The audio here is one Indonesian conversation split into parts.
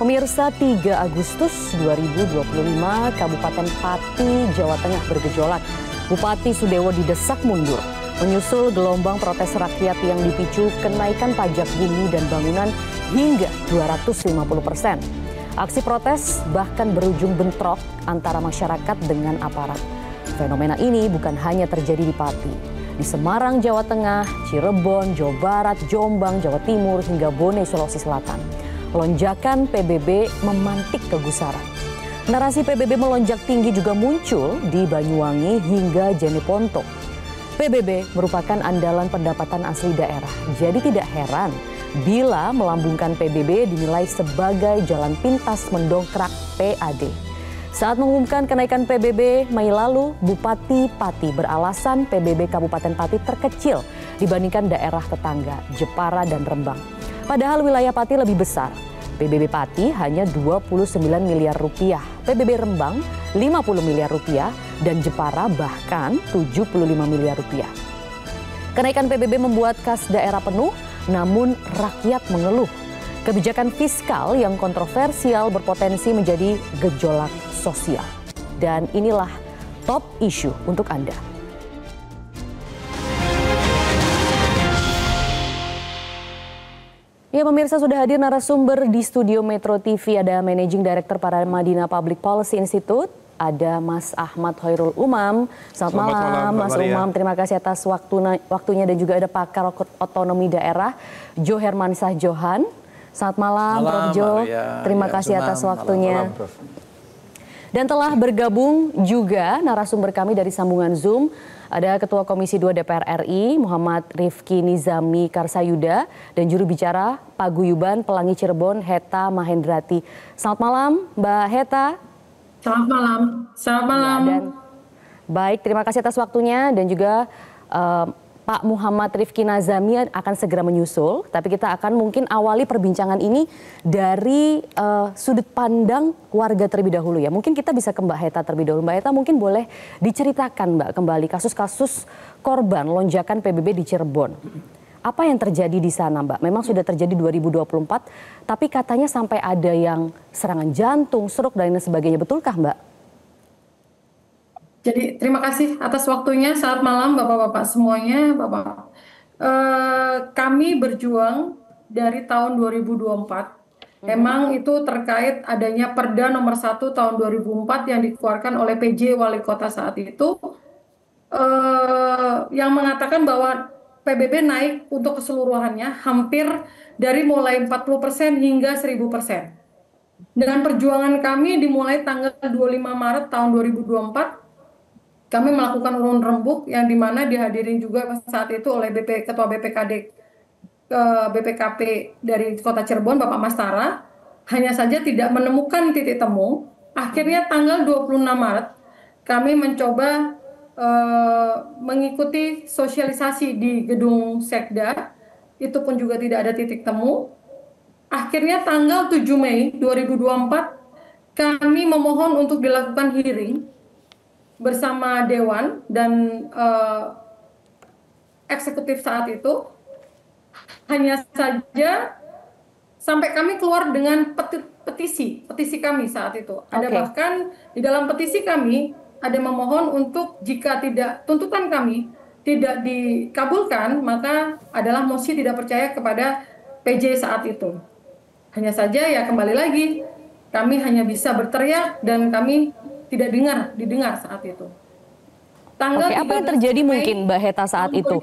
Pemirsa, 3 Agustus 2025, Kabupaten Pati, Jawa Tengah bergejolak. Bupati Sudewo didesak mundur, menyusul gelombang protes rakyat yang dipicu kenaikan pajak bumi dan bangunan hingga 250%. Aksi protes bahkan berujung bentrok antara masyarakat dengan aparat. Fenomena ini bukan hanya terjadi di Pati. Di Semarang, Jawa Tengah, Cirebon, Jawa Barat, Jombang, Jawa Timur, hingga Bone, Sulawesi Selatan. Lonjakan PBB memantik kegusaran. Narasi PBB melonjak tinggi juga muncul di Banyuwangi hingga Jeneponto. PBB merupakan andalan pendapatan asli daerah. Jadi tidak heran bila melambungkan PBB dinilai sebagai jalan pintas mendongkrak PAD. Saat mengumumkan kenaikan PBB Mei lalu, Bupati Pati beralasan PBB Kabupaten Pati terkecil dibandingkan daerah tetangga Jepara dan Rembang. Padahal wilayah Pati lebih besar. PBB Pati hanya 29 miliar rupiah, PBB Rembang 50 miliar rupiah, dan Jepara bahkan 75 miliar rupiah. Kenaikan PBB membuat kas daerah penuh, namun rakyat mengeluh. Kebijakan fiskal yang kontroversial berpotensi menjadi gejolak sosial. Dan inilah top issue untuk Anda. Ya, pemirsa, sudah hadir narasumber di studio Metro TV. Ada Managing Director Paramadina Public Policy Institute, ada Mas Ahmad Hoirul Umam. Selamat malam Mas Umam. Terima kasih atas waktunya, dan juga ada pakar otonomi daerah Jo Hermansah Johan. Selamat malam, Prof. Jo. Terima kasih atas waktunya. Dan telah bergabung juga narasumber kami dari sambungan Zoom. Ada Ketua Komisi 2 DPR RI, Muhammad Rifki Nizami Karsayuda, dan juru bicara Paguyuban Pelangi Cirebon, Heta Mahendrati. Selamat malam, Mbak Heta. Selamat malam. Selamat malam. Dan, baik, terima kasih atas waktunya, dan juga Pak Muhammad Rifki Nizami akan segera menyusul. Tapi kita akan mungkin awali perbincangan ini dari sudut pandang warga terlebih dahulu ya. Mungkin kita bisa ke Mbak Heta terlebih dahulu. Mbak Heta, mungkin boleh diceritakan Mbak kembali kasus-kasus korban lonjakan PBB di Cirebon. Apa yang terjadi di sana Mbak? Memang sudah terjadi 2024, tapi katanya sampai ada yang serangan jantung, stroke dan lain sebagainya. Betulkah Mbak? Jadi terima kasih atas waktunya. Selamat malam Bapak-Bapak semuanya. Bapak, kami berjuang dari tahun 2024. Memang itu terkait adanya Perda nomor 1 tahun 2004 yang dikeluarkan oleh PJ Wali Kota saat itu, yang mengatakan bahwa PBB naik untuk keseluruhannya hampir dari mulai 40% hingga 1000%. Dengan perjuangan kami dimulai tanggal 25 Maret tahun 2024. Kami melakukan urun rembuk yang dimana dihadirin juga saat itu oleh Ketua BPKP dari Kota Cirebon, Bapak Mastara. Hanya saja tidak menemukan titik temu. Akhirnya tanggal 26 Maret kami mencoba mengikuti sosialisasi di gedung Sekda. Itu pun juga tidak ada titik temu. Akhirnya tanggal 7 Mei 2024 kami memohon untuk dilakukan hearing bersama Dewan dan eksekutif saat itu. Hanya saja sampai kami keluar dengan petisi kami saat itu. Ada bahkan di dalam petisi kami ada memohon untuk jika tuntutan kami tidak dikabulkan, maka adalah mosi tidak percaya kepada PJ saat itu. Hanya saja ya kembali lagi, kami hanya bisa berteriak dan kami tidak didengar saat itu. Apa yang terjadi mungkin Mbak Heta saat itu?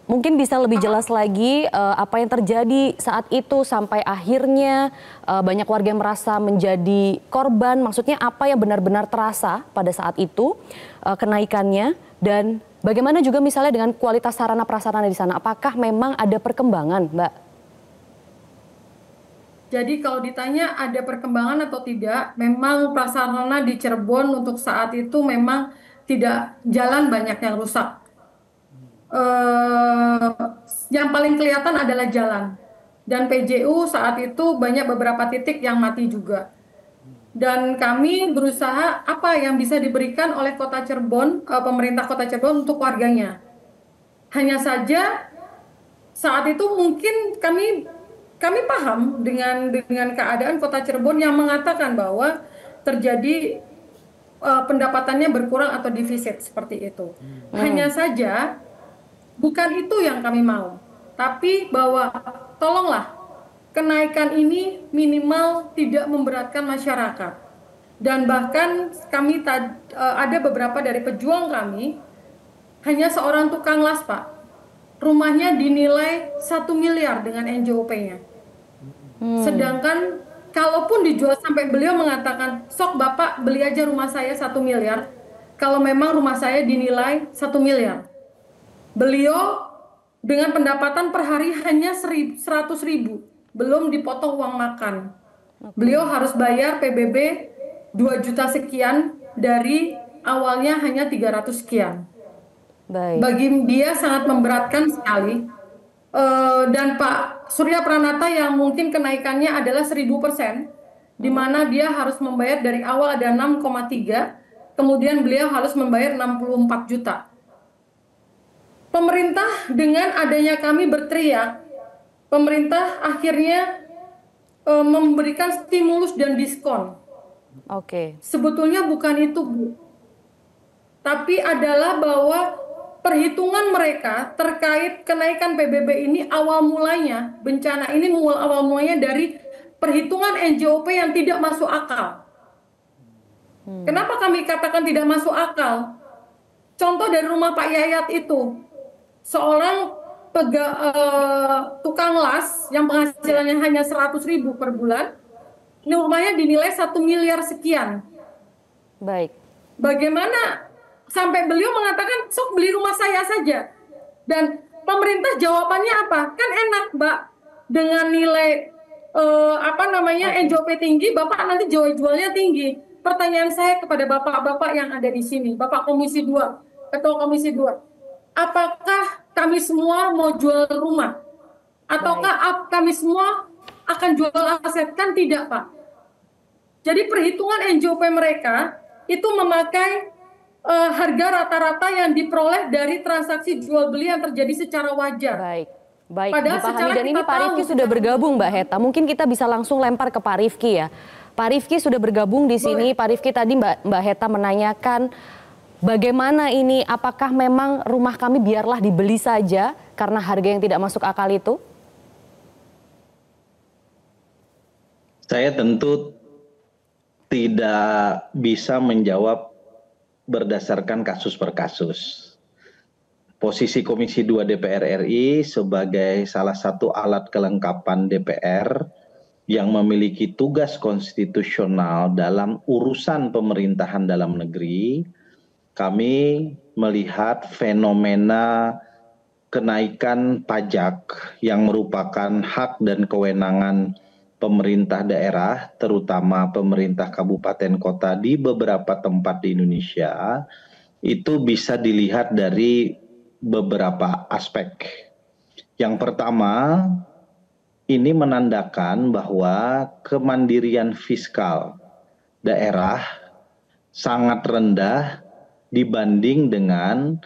Mungkin bisa lebih jelas lagi apa yang terjadi saat itu sampai akhirnya banyak warga yang merasa menjadi korban. Maksudnya apa yang benar-benar terasa pada saat itu kenaikannya, dan bagaimana juga misalnya dengan kualitas sarana prasarana di sana? Apakah memang ada perkembangan, Mbak? Jadi kalau ditanya ada perkembangan atau tidak, memang prasarana di Cirebon untuk saat itu memang tidak, jalan banyak yang rusak. Yang paling kelihatan adalah jalan. Dan PJU saat itu banyak beberapa titik yang mati juga. Dan kami berusaha apa yang bisa diberikan oleh Kota Cirebon, pemerintah Kota Cirebon untuk warganya. Hanya saja saat itu mungkin kami kami paham dengan keadaan Kota Cirebon yang mengatakan bahwa terjadi pendapatannya berkurang atau defisit seperti itu. Hanya saja bukan itu yang kami mau, tapi bahwa tolonglah kenaikan ini minimal tidak memberatkan masyarakat. Dan bahkan kami ada beberapa dari pejuang kami, hanya seorang tukang las, Pak. Rumahnya dinilai 1 miliar dengan NJOP-nya. Sedangkan kalaupun dijual sampai beliau mengatakan, sok Bapak beli aja rumah saya 1 miliar, kalau memang rumah saya dinilai 1 miliar. Beliau dengan pendapatan per hari hanya 100.000, belum dipotong uang makan. Beliau harus bayar PBB 2 juta sekian dari awalnya hanya 300 sekian. Baik. Bagi dia sangat memberatkan sekali. Dan Pak Surya Pranata yang mungkin kenaikannya adalah 1000%, di mana dia harus membayar dari awal ada 6,3, kemudian beliau harus membayar 64 juta. Pemerintah dengan adanya kami berteriak, pemerintah akhirnya memberikan stimulus dan diskon. Oke. Sebetulnya bukan itu, Bu. Tapi adalah bahwa perhitungan mereka terkait kenaikan PBB ini awal mulanya, bencana ini awal mulanya dari perhitungan NJOP yang tidak masuk akal. Kenapa kami katakan tidak masuk akal? Contoh dari rumah Pak Yayat itu, seorang tukang las yang penghasilannya hanya 100.000 per bulan, ini rumahnya dinilai 1 miliar sekian. Baik. Bagaimana sampai beliau mengatakan sok beli rumah saya saja, dan pemerintah jawabannya apa? Kan enak, Mbak, dengan nilai NJOP tinggi, Bapak nanti jualnya tinggi. Pertanyaan saya kepada bapak-bapak yang ada di sini, Bapak Komisi 2, Ketua Komisi 2, apakah kami semua mau jual rumah? Ataukah kami semua akan jual aset? Kan tidak, Pak. Jadi perhitungan NJOP mereka itu memakai harga rata-rata yang diperoleh dari transaksi jual beli yang terjadi secara wajar. Baik, baik. Padahal Dipahami. Dan ini Pak Rifki sudah bergabung, Mbak Heta. Mungkin kita bisa langsung lempar ke Pak Rifki ya. Pak Rifki sudah bergabung di sini. Pak Rifki, tadi Mbak Heta menanyakan bagaimana ini, apakah memang rumah kami biarlah dibeli saja karena harga yang tidak masuk akal itu? Saya tentu tidak bisa menjawab berdasarkan kasus per kasus. Posisi Komisi 2 DPR RI sebagai salah satu alat kelengkapan DPR yang memiliki tugas konstitusional dalam urusan pemerintahan dalam negeri, kami melihat fenomena kenaikan pajak yang merupakan hak dan kewenangan pemerintah daerah, terutama pemerintah kabupaten kota di beberapa tempat di Indonesia, itu bisa dilihat dari beberapa aspek. Yang pertama, ini menandakan bahwa kemandirian fiskal daerah sangat rendah dibanding dengan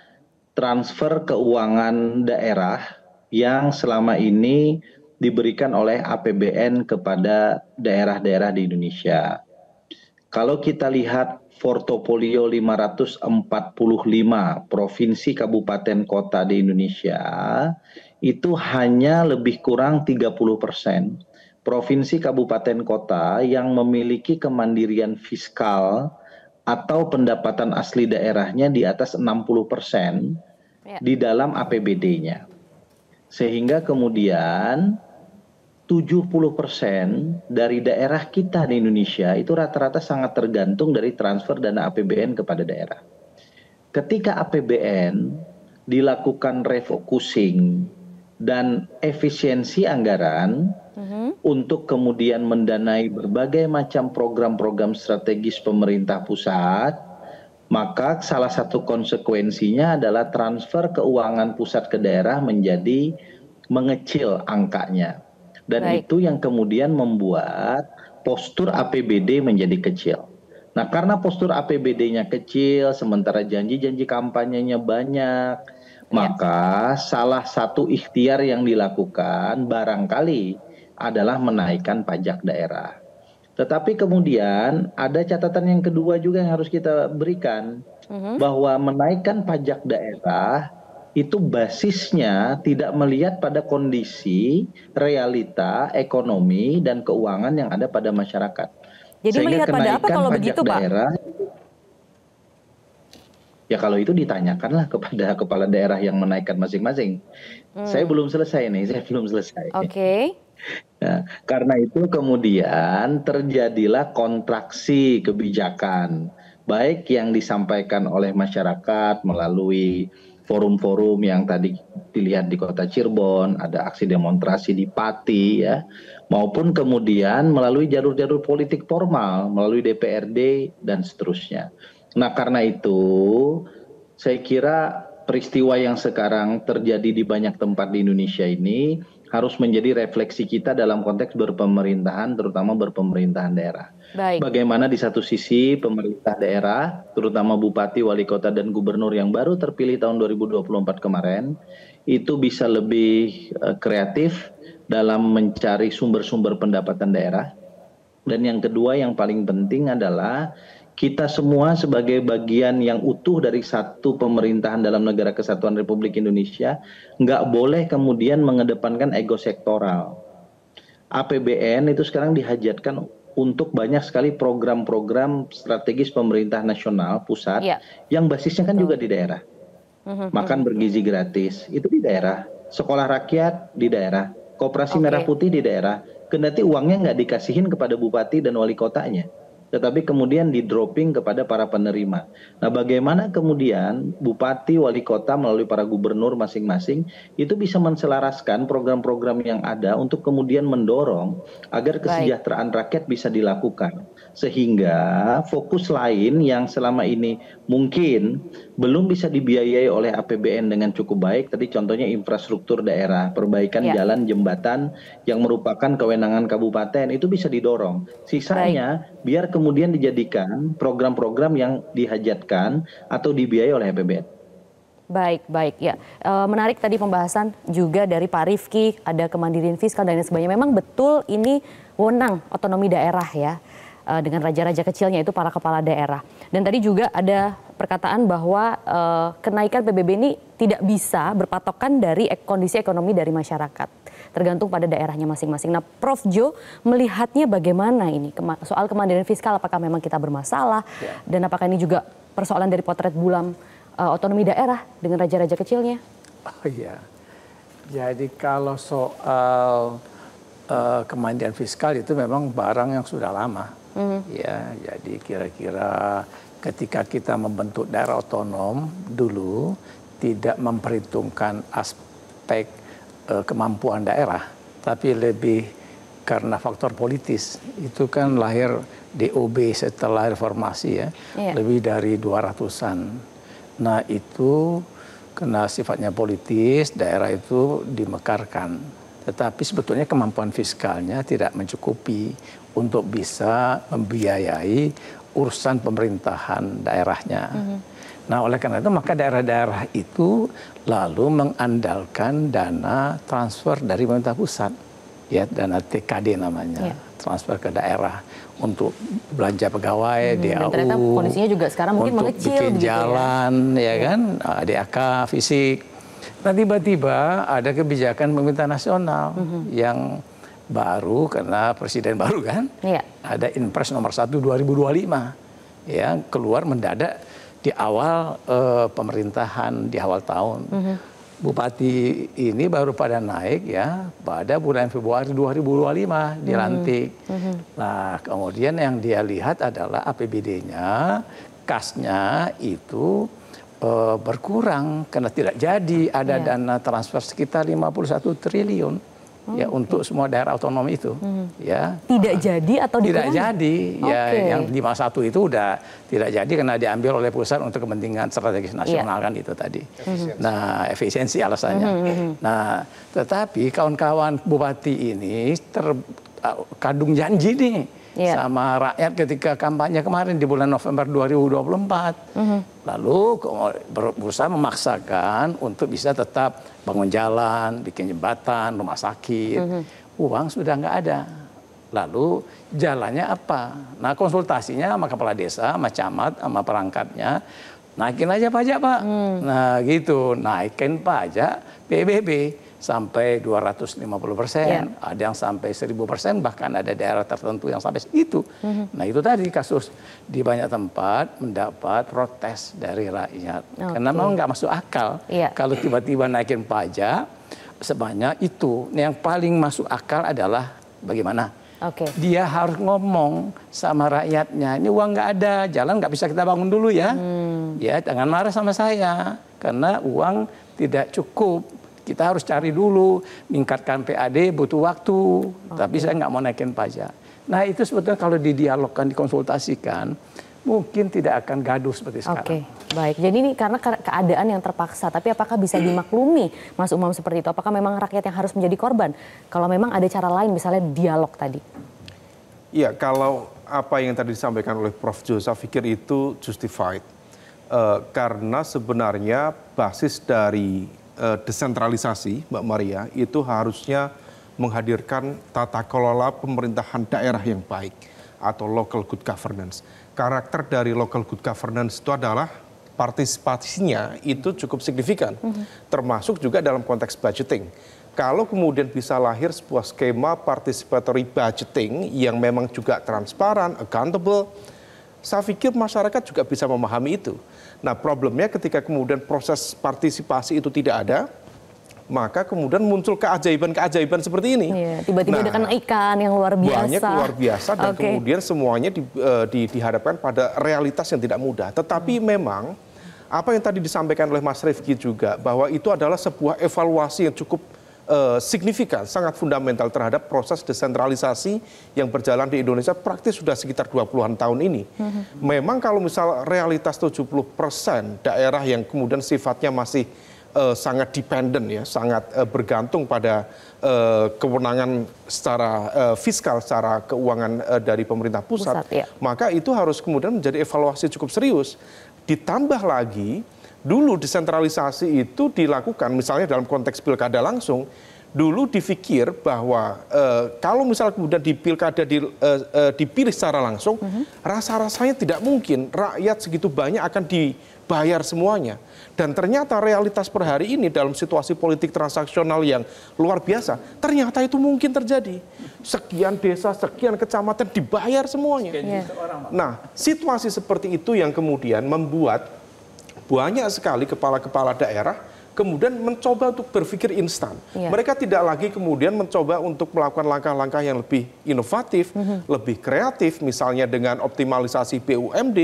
transfer keuangan daerah yang selama ini diberikan oleh APBN kepada daerah-daerah di Indonesia. Kalau kita lihat portofolio 545 provinsi kabupaten kota di Indonesia, itu hanya lebih kurang 30% provinsi kabupaten kota yang memiliki kemandirian fiskal atau pendapatan asli daerahnya di atas 60% di dalam APBD-nya. Sehingga kemudian 70% dari daerah kita di Indonesia itu rata-rata sangat tergantung dari transfer dana APBN kepada daerah. Ketika APBN dilakukan refocusing dan efisiensi anggaran untuk kemudian mendanai berbagai macam program-program strategis pemerintah pusat, maka salah satu konsekuensinya adalah transfer keuangan pusat ke daerah menjadi mengecil angkanya. Dan itu yang kemudian membuat postur APBD menjadi kecil. Nah, karena postur APBD-nya kecil, sementara janji-janji kampanyenya banyak, maka salah satu ikhtiar yang dilakukan barangkali adalah menaikkan pajak daerah. Tetapi kemudian ada catatan yang kedua juga yang harus kita berikan, bahwa menaikkan pajak daerah itu basisnya tidak melihat pada kondisi realita ekonomi dan keuangan yang ada pada masyarakat. Jadi Sehingga melihat pada apa kalau pajak begitu, Pak? daerah, ya kalau itu ditanyakanlah kepada kepala daerah yang menaikkan masing-masing. Saya belum selesai nih, saya belum selesai. Oke. Nah, karena itu kemudian terjadilah kontraksi kebijakan, baik yang disampaikan oleh masyarakat melalui forum-forum yang tadi dilihat di kota Cirebon, ada aksi demonstrasi di Pati, ya, maupun kemudian melalui jalur-jalur politik formal, melalui DPRD dan seterusnya. Nah, karena itu saya kira peristiwa yang sekarang terjadi di banyak tempat di Indonesia ini harus menjadi refleksi kita dalam konteks berpemerintahan, terutama berpemerintahan daerah. Baik. Bagaimana di satu sisi pemerintah daerah, terutama bupati, wali kota, dan gubernur yang baru terpilih tahun 2024 kemarin, itu bisa lebih kreatif dalam mencari sumber-sumber pendapatan daerah. Dan yang kedua yang paling penting adalah kita semua sebagai bagian yang utuh dari satu pemerintahan dalam negara kesatuan Republik Indonesia nggak boleh kemudian mengedepankan ego sektoral. APBN itu sekarang dihajatkan untuk banyak sekali program-program strategis pemerintah nasional pusat yang basisnya kan juga di daerah. Makan bergizi gratis itu di daerah, sekolah rakyat di daerah, koperasi merah putih di daerah. Kendati uangnya nggak dikasihin kepada bupati dan wali kotanya, tetapi kemudian di dropping kepada para penerima. Nah, bagaimana kemudian bupati, wali kota melalui para gubernur masing-masing itu bisa menselaraskan program-program yang ada untuk kemudian mendorong agar kesejahteraan rakyat bisa dilakukan. Sehingga fokus lain yang selama ini mungkin belum bisa dibiayai oleh APBN dengan cukup baik, tadi contohnya infrastruktur daerah, perbaikan jalan, jembatan yang merupakan kewenangan kabupaten, itu bisa didorong. Sisanya biar kemudian dijadikan program-program yang dihajatkan atau dibiayai oleh APBN. Baik ya. Menarik tadi pembahasan juga dari Pak Rifki, ada kemandirian fiskal dan lain sebagainya. Memang betul ini wewenang otonomi daerah ya, dengan raja-raja kecilnya itu para kepala daerah. Dan tadi juga ada perkataan bahwa kenaikan PBB ini tidak bisa berpatokan dari kondisi ekonomi dari masyarakat, tergantung pada daerahnya masing-masing. Nah, Prof. Jo melihatnya bagaimana ini soal kemandirian fiskal, apakah memang kita bermasalah dan apakah ini juga persoalan dari potret bulam otonomi daerah dengan raja-raja kecilnya? Oh iya, jadi kalau soal kemandirian fiskal itu memang barang yang sudah lama. Ya, jadi kira-kira ketika kita membentuk daerah otonom dulu tidak memperhitungkan aspek kemampuan daerah, tapi lebih karena faktor politis. Itu kan lahir DOB setelah reformasi ya, lebih dari 200-an. Nah itu karena sifatnya politis, daerah itu dimekarkan. Tetapi sebetulnya kemampuan fiskalnya tidak mencukupi untuk bisa membiayai urusan pemerintahan daerahnya. Nah oleh karena itu maka daerah-daerah itu lalu mengandalkan dana transfer dari pemerintah pusat, ya dana TKD namanya, transfer ke daerah untuk belanja pegawai, DAU, ternyata kondisinya juga sekarang mungkin untuk mengecil bikin jalan, ya kan, DAK, fisik. Nah tiba-tiba ada kebijakan pemerintah nasional yang baru karena presiden baru kan, ada Inpres nomor 1 2025 yang keluar mendadak di awal pemerintahan di awal tahun. Bupati ini baru pada naik ya pada bulan Februari 2025 dilantik. Nah kemudian yang dia lihat adalah APBD-nya, kasnya itu berkurang karena tidak jadi ada dana transfer sekitar 51 triliun. Ya untuk semua daerah otonom itu, ya tidak jadi atau tidak jadi, ya yang 51 itu udah tidak jadi karena diambil oleh pusat untuk kepentingan strategis nasional kan itu tadi. Nah efisiensi alasannya. Nah tetapi kawan-kawan bupati ini terkandung janji nih sama rakyat ketika kampanye kemarin di bulan November 2024. Lalu berusaha memaksakan untuk bisa tetap bangun jalan, bikin jembatan, rumah sakit. uang sudah nggak ada. Lalu jalannya apa? Nah, konsultasinya sama kepala desa, sama camat, sama perangkatnya, naikin aja pajak, Pak. Nah, gitu, naikin pajak PBB sampai 250%, ada yang sampai 1000%, bahkan ada daerah tertentu yang sampai segitu. Nah, itu tadi kasus di banyak tempat mendapat protes dari rakyat. Karena memang nggak masuk akal kalau tiba-tiba naikin pajak sebanyak itu. Yang paling masuk akal adalah bagaimana? Dia harus ngomong sama rakyatnya, ini uang nggak ada, jalan nggak bisa kita bangun dulu ya. Ya, jangan marah sama saya, karena uang tidak cukup. Kita harus cari dulu, meningkatkan PAD butuh waktu, tapi saya nggak mau naikin pajak. Nah, itu sebetulnya kalau didialogkan, dikonsultasikan, mungkin tidak akan gaduh seperti sekarang. Baik. Jadi ini karena keadaan yang terpaksa, tapi apakah bisa dimaklumi, Mas Umam, seperti itu? Apakah memang rakyat yang harus menjadi korban? Kalau memang ada cara lain, misalnya dialog tadi. Iya, kalau apa yang tadi disampaikan oleh Prof. Jo, saya pikir itu justified. Karena sebenarnya basis dari desentralisasi, Mbak Maria, itu harusnya menghadirkan tata kelola pemerintahan daerah yang baik atau local good governance. Karakter dari local good governance itu adalah partisipasinya itu cukup signifikan, termasuk juga dalam konteks budgeting. Kalau kemudian bisa lahir sebuah skema participatory budgeting yang memang juga transparan, accountable, saya pikir masyarakat juga bisa memahami itu. Nah, problemnya ketika kemudian proses partisipasi itu tidak ada, maka kemudian muncul keajaiban-keajaiban seperti ini. Tiba-tiba ada ikan yang luar biasa. Banyak luar biasa dan kemudian semuanya dihadapkan pada realitas yang tidak mudah. Tetapi memang apa yang tadi disampaikan oleh Mas Rifki juga, bahwa itu adalah sebuah evaluasi yang cukup signifikan, sangat fundamental terhadap proses desentralisasi yang berjalan di Indonesia praktis sudah sekitar 20-an tahun ini. Memang kalau misal realitas 70% daerah yang kemudian sifatnya masih sangat dependent ya, sangat bergantung pada kewenangan secara fiskal, secara keuangan dari pemerintah pusat, maka itu harus kemudian menjadi evaluasi cukup serius. Ditambah lagi, dulu desentralisasi itu dilakukan misalnya dalam konteks pilkada langsung, dulu dipikir bahwa kalau misalnya kemudian di pilkada dipilih secara langsung, rasa-rasanya tidak mungkin rakyat segitu banyak akan dibayar semuanya. Dan ternyata realitas per hari ini dalam situasi politik transaksional yang luar biasa, ternyata itu mungkin terjadi. Sekian desa, sekian kecamatan dibayar semuanya. Nah, situasi seperti itu yang kemudian membuat banyak sekali kepala-kepala daerah kemudian mencoba untuk berpikir instan. Mereka tidak lagi kemudian mencoba untuk melakukan langkah-langkah yang lebih inovatif, lebih kreatif, misalnya dengan optimalisasi BUMD,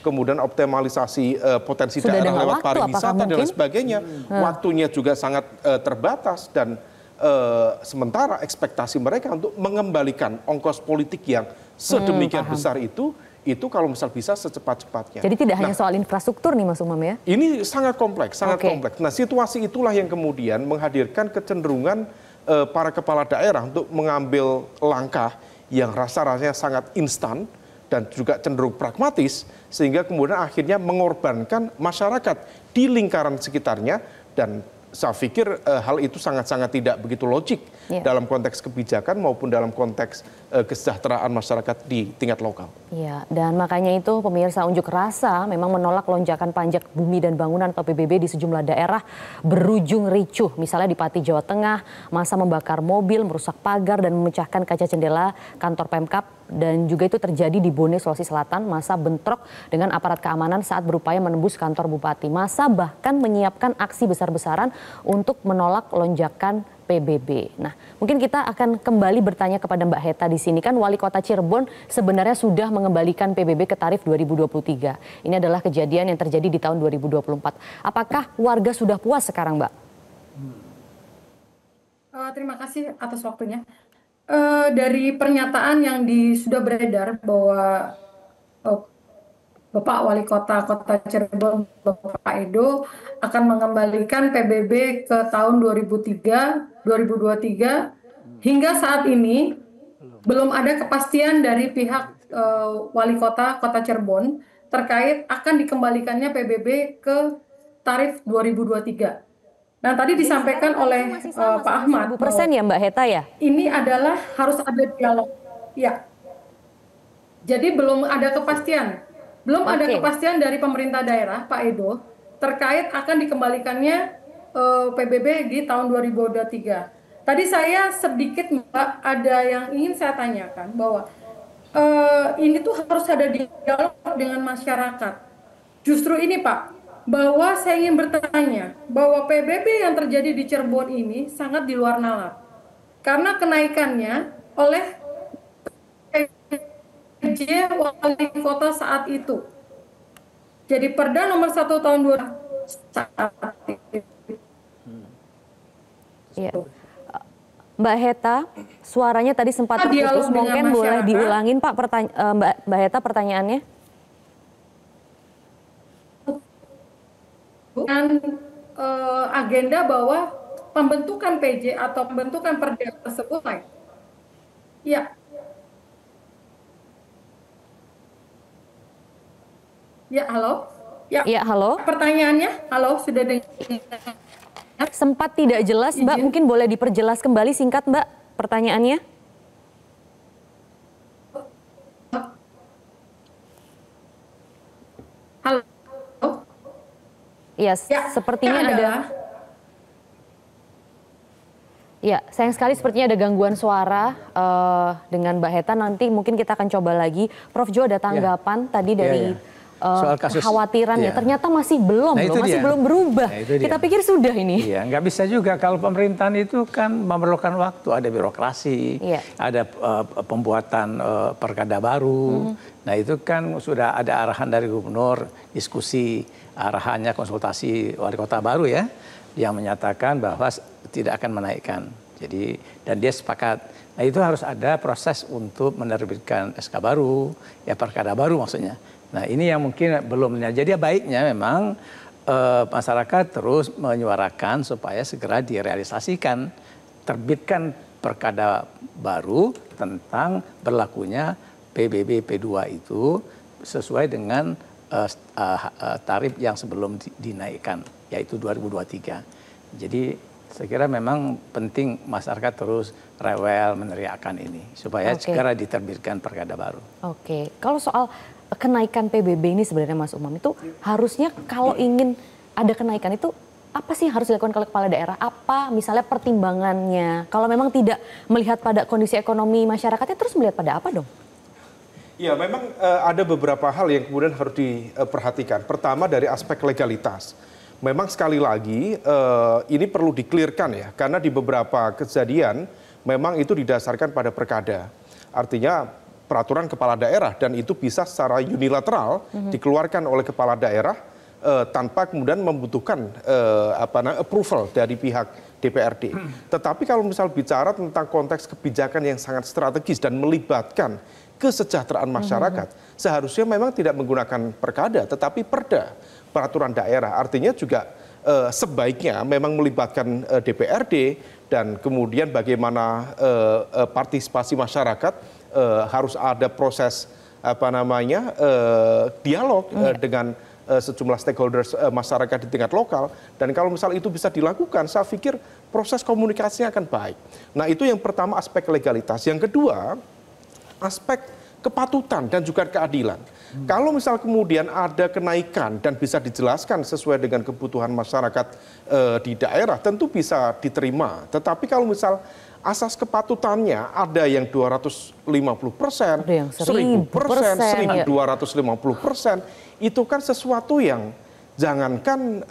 kemudian optimalisasi potensi Sudah daerah lewat waktu, pariwisata dan lain sebagainya. Waktunya juga sangat terbatas dan sementara ekspektasi mereka untuk mengembalikan ongkos politik yang sedemikian besar itu kalau misal bisa secepat-cepatnya. Jadi tidak hanya soal infrastruktur nih Mas Umam ya? Ini sangat kompleks, sangat kompleks. Nah, situasi itulah yang kemudian menghadirkan kecenderungan para kepala daerah untuk mengambil langkah yang rasa-rasanya sangat instan dan juga cenderung pragmatis, sehingga kemudian akhirnya mengorbankan masyarakat di lingkaran sekitarnya, dan saya pikir hal itu sangat-sangat tidak begitu logik dalam konteks kebijakan maupun dalam konteks kesejahteraan masyarakat di tingkat lokal. Iya, dan makanya itu pemirsa, unjuk rasa memang menolak lonjakan pajak bumi dan bangunan atau PBB di sejumlah daerah berujung ricuh. Misalnya di Pati, Jawa Tengah, massa membakar mobil, merusak pagar dan memecahkan kaca jendela kantor Pemkab. Dan juga itu terjadi di Bone, Sulawesi Selatan. Massa bentrok dengan aparat keamanan saat berupaya menembus kantor bupati. Massa bahkan menyiapkan aksi besar-besaran untuk menolak lonjakan PBB. Nah, mungkin kita akan kembali bertanya kepada Mbak Heta di sini. Kan Wali Kota Cirebon sebenarnya sudah mengembalikan PBB ke tarif 2023. Ini adalah kejadian yang terjadi di tahun 2024. Apakah warga sudah puas sekarang, Mbak? Terima kasih atas waktunya. Dari pernyataan yang sudah beredar bahwa Bapak Wali Kota Cirebon, Bapak Edo, akan mengembalikan PBB ke tahun 2023, hingga saat ini belum ada kepastian dari pihak Wali Kota Cirebon terkait akan dikembalikannya PBB ke tarif 2023. Nah, tadi disampaikan oleh Pak Ahmad, 1000% ya Mbak Heta ya? Ini adalah harus ada dialog. Ya. Jadi belum ada kepastian. Belum ada kepastian dari pemerintah daerah, Pak Edo, terkait akan dikembalikannya PBB di tahun 2023. Tadi saya sedikit Mbak, ada yang ingin saya tanyakan bahwa ini tuh harus ada dialog dengan masyarakat. Justru ini Pak, bahwa saya ingin bertanya bahwa PBB yang terjadi di Cirebon ini sangat di luar nalar. Karena kenaikannya oleh PJ wali kota saat itu. Jadi Perda nomor 1 tahun 2000 saat itu. Iya. Mbak Heta, suaranya tadi sempat terputus, mungkin boleh diulangin Pak Mbak Heta pertanyaannya? Dengan agenda bahwa pembentukan PJ atau pembentukan Perda tersebut, ya. Ya, halo. Ya, halo. Pertanyaannya, halo, sudah dengar? Sempat tidak jelas, Mbak. Mungkin boleh diperjelas kembali singkat, Mbak, pertanyaannya. Halo. Ya, sepertinya ada. Ya, sayang sekali sepertinya ada gangguan suara dengan Mbak Heta. Nanti mungkin kita akan coba lagi. Prof Jo, ada tanggapan tadi dari soal kasus kekhawatiran ya, ternyata masih belum, masih belum berubah. Kita pikir sudah ini. Iya, nggak bisa juga kalau pemerintahan itu kan memerlukan waktu, ada birokrasi, ada pembuatan perkada baru. Nah itu kan sudah ada arahan dari gubernur, diskusi, arahannya konsultasi wali kota baru ya, yang menyatakan bahwa tidak akan menaikkan. Jadi dan dia sepakat. Nah itu harus ada proses untuk menerbitkan SK baru, ya perkada baru maksudnya. Nah ini yang mungkin belum. Jadi baiknya memang masyarakat terus menyuarakan supaya segera direalisasikan, terbitkan perkada baru tentang berlakunya PBB P2 itu sesuai dengan tarif yang sebelum dinaikkan, yaitu 2023. Jadi saya kira memang penting masyarakat terus rewel meneriakkan ini supaya segera diterbitkan perkada baru. Oke, kalau soal kenaikan PBB ini sebenarnya Mas Umam itu harusnya kalau ingin ada kenaikan itu apa sih harus dilakukan oleh kepala daerah? Apa misalnya pertimbangannya? Kalau memang tidak melihat pada kondisi ekonomi masyarakatnya, terus melihat pada apa dong? Ya, memang ada beberapa hal yang kemudian harus diperhatikan. Pertama dari aspek legalitas. Memang sekali lagi ini perlu dikelirkan ya, karena di beberapa kejadian memang itu didasarkan pada perkada. Artinya peraturan kepala daerah dan itu bisa secara unilateral dikeluarkan oleh kepala daerah tanpa kemudian membutuhkan approval dari pihak DPRD. Tetapi kalau misal bicara tentang konteks kebijakan yang sangat strategis dan melibatkan kesejahteraan masyarakat, seharusnya memang tidak menggunakan perkada tetapi perda, peraturan daerah. Artinya juga sebaiknya memang melibatkan DPRD dan kemudian bagaimana partisipasi masyarakat, harus ada proses dialog dengan sejumlah stakeholders masyarakat di tingkat lokal, dan kalau misal itu bisa dilakukan, saya pikir proses komunikasinya akan baik. Nah itu yang pertama, aspek legalitas. Yang kedua, aspek kepatutan dan juga keadilan. Kalau misal kemudian ada kenaikan dan bisa dijelaskan sesuai dengan kebutuhan masyarakat di daerah, tentu bisa diterima. Tetapi kalau misal asas kepatutannya ada yang 250%, 1000%, 1250%, itu kan sesuatu yang jangankan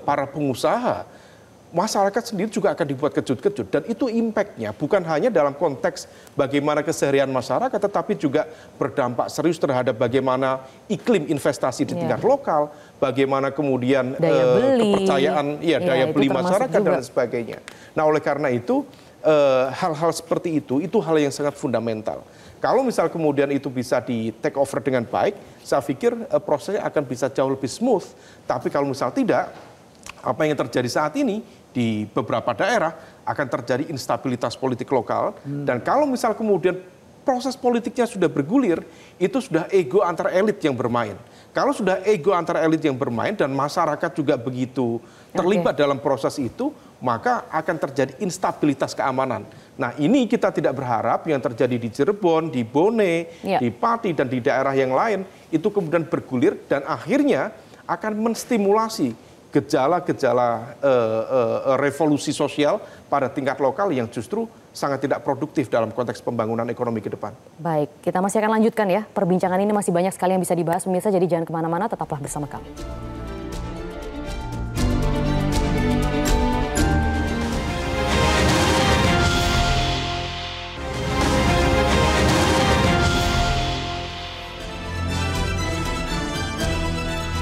para pengusaha, masyarakat sendiri juga akan dibuat kejut-kejut, dan itu impact-nya bukan hanya dalam konteks bagaimana keseharian masyarakat, tetapi juga berdampak serius terhadap bagaimana iklim investasi di tingkat lokal, bagaimana kemudian kepercayaan, daya beli masyarakat dan sebagainya. Nah oleh karena itu hal-hal seperti itu hal yang sangat fundamental. Kalau misal kemudian itu bisa di take over dengan baik, saya pikir prosesnya akan bisa jauh lebih smooth. Tapi kalau misal tidak, apa yang terjadi saat ini di beberapa daerah akan terjadi instabilitas politik lokal. Dan kalau misal kemudian proses politiknya sudah bergulir, itu sudah ego antar elit yang bermain. Kalau sudah ego antar elit yang bermain dan masyarakat juga begitu terlibat dalam proses itu, maka akan terjadi instabilitas keamanan. Nah, ini kita tidak berharap yang terjadi di Cirebon, di Bone, di Pati, dan di daerah yang lain, itu kemudian bergulir dan akhirnya akan menstimulasi gejala-gejala revolusi sosial pada tingkat lokal yang justru sangat tidak produktif dalam konteks pembangunan ekonomi ke depan. Baik, kita masih akan lanjutkan ya. Perbincangan ini masih banyak sekali yang bisa dibahas, pemirsa, jadi jangan kemana-mana, tetaplah bersama kami.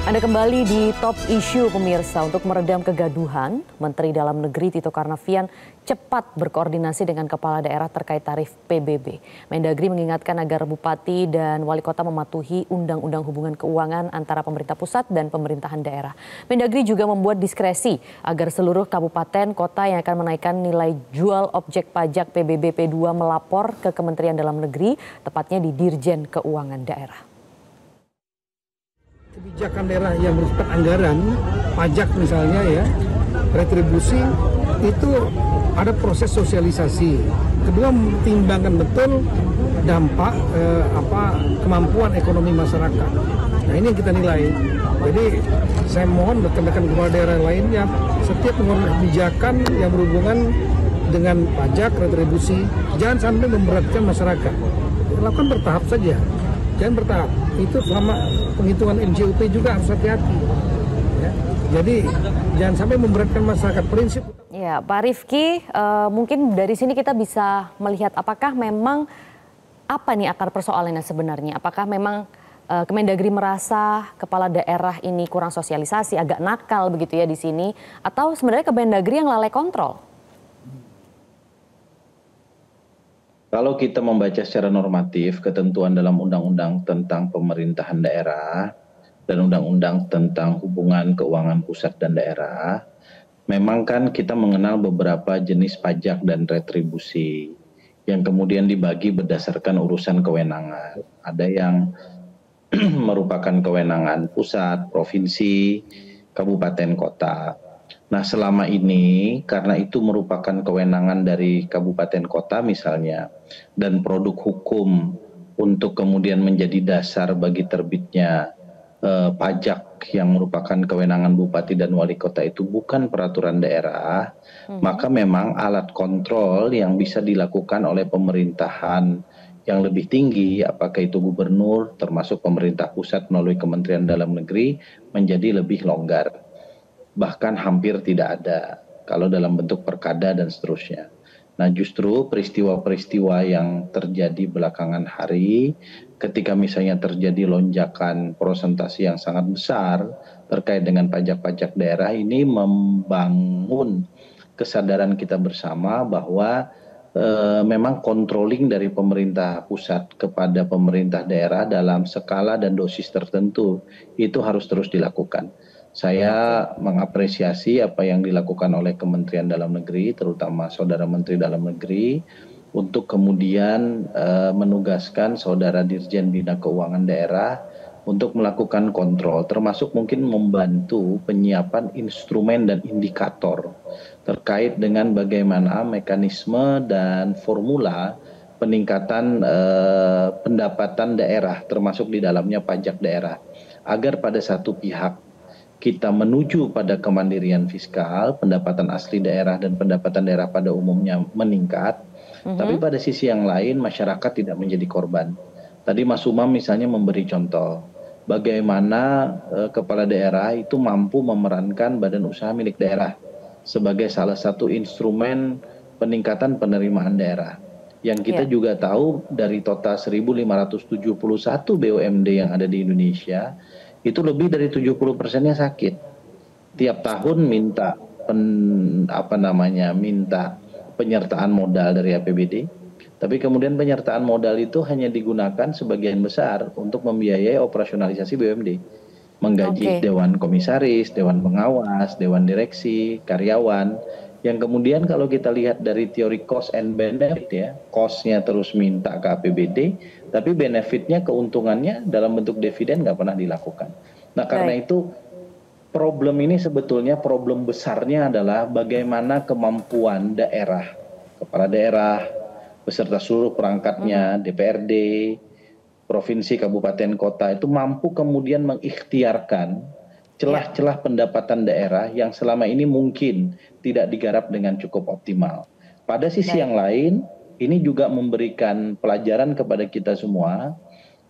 Anda kembali di Top Issue, pemirsa. Untuk meredam kegaduhan, Menteri Dalam Negeri Tito Karnavian cepat berkoordinasi dengan kepala daerah terkait tarif PBB. Mendagri mengingatkan agar bupati dan wali kota mematuhi Undang-Undang Hubungan Keuangan antara pemerintah pusat dan pemerintahan daerah. Mendagri juga membuat diskresi agar seluruh kabupaten kota yang akan menaikkan nilai jual objek pajak PBB P2 melapor ke Kementerian Dalam Negeri, tepatnya di Dirjen Keuangan Daerah. Kebijakan daerah yang bersifat anggaran, pajak misalnya ya, retribusi, itu ada proses sosialisasi. Kedua, mempertimbangkan betul dampak kemampuan ekonomi masyarakat. Nah, ini yang kita nilai. Jadi saya mohon rekan-rekan kepala daerah lainnya, setiap mengeluarkan kebijakan yang berhubungan dengan pajak, retribusi, jangan sampai memberatkan masyarakat. Lakukan bertahap saja. Jangan bertahap, itu selama penghitungan NJUP juga harus hati-hati. Ya. Jadi jangan sampai memberatkan masyarakat. Prinsip. Ya, Pak Rifki, mungkin dari sini kita bisa melihat apakah memang apa nih akar persoalannya sebenarnya? Apakah memang Kemendagri merasa kepala daerah ini kurang sosialisasi, agak nakal begitu ya di sini, atau sebenarnya Kemendagri yang lalai kontrol? Kalau kita membaca secara normatif ketentuan dalam undang-undang tentang pemerintahan daerah dan undang-undang tentang hubungan keuangan pusat dan daerah, memang kan kita mengenal beberapa jenis pajak dan retribusi yang kemudian dibagi berdasarkan urusan kewenangan. Ada yang merupakan kewenangan pusat, provinsi, kabupaten, kota. Nah, selama ini karena itu merupakan kewenangan dari kabupaten kota misalnya, dan produk hukum untuk kemudian menjadi dasar bagi terbitnya pajak yang merupakan kewenangan bupati dan wali kota itu bukan peraturan daerah, maka memang alat kontrol yang bisa dilakukan oleh pemerintahan yang lebih tinggi, apakah itu gubernur termasuk pemerintah pusat melalui Kementerian Dalam Negeri, menjadi lebih longgar. Bahkan hampir tidak ada kalau dalam bentuk perkada dan seterusnya. Nah, justru peristiwa-peristiwa yang terjadi belakangan hari ketika misalnya terjadi lonjakan prosentasi yang sangat besar terkait dengan pajak-pajak daerah ini membangun kesadaran kita bersama bahwa memang controlling dari pemerintah pusat kepada pemerintah daerah dalam skala dan dosis tertentu itu harus terus dilakukan. Saya mengapresiasi apa yang dilakukan oleh Kementerian Dalam Negeri, terutama Saudara Menteri Dalam Negeri, untuk kemudian menugaskan Saudara Dirjen Bina Keuangan Daerah untuk melakukan kontrol, termasuk mungkin membantu penyiapan instrumen dan indikator terkait dengan bagaimana mekanisme dan formula peningkatan pendapatan daerah, termasuk di dalamnya pajak daerah, agar pada satu pihak kita menuju pada kemandirian fiskal, pendapatan asli daerah dan pendapatan daerah pada umumnya meningkat, tapi pada sisi yang lain masyarakat tidak menjadi korban. Tadi Mas Umam misalnya memberi contoh, bagaimana kepala daerah itu mampu memerankan badan usaha milik daerah sebagai salah satu instrumen peningkatan penerimaan daerah. Yang kita juga tahu dari total 1.571 BUMD yang ada di Indonesia, itu lebih dari 70%-nya sakit. Tiap tahun minta penyertaan modal dari APBD, tapi kemudian penyertaan modal itu hanya digunakan sebagian besar untuk membiayai operasionalisasi BUMD, menggaji dewan komisaris, dewan pengawas, dewan direksi, karyawan, yang kemudian kalau kita lihat dari teori cost and benefit ya, cost-nya terus minta ke APBD, tapi benefitnya, keuntungannya dalam bentuk dividen nggak pernah dilakukan. Nah karena itu problem ini sebetulnya problem besarnya adalah bagaimana kemampuan daerah, kepala daerah, beserta seluruh perangkatnya, DPRD, provinsi, kabupaten, kota itu mampu kemudian mengikhtiarkan celah-celah pendapatan daerah yang selama ini mungkin tidak digarap dengan cukup optimal. Pada sisi yang lain, ini juga memberikan pelajaran kepada kita semua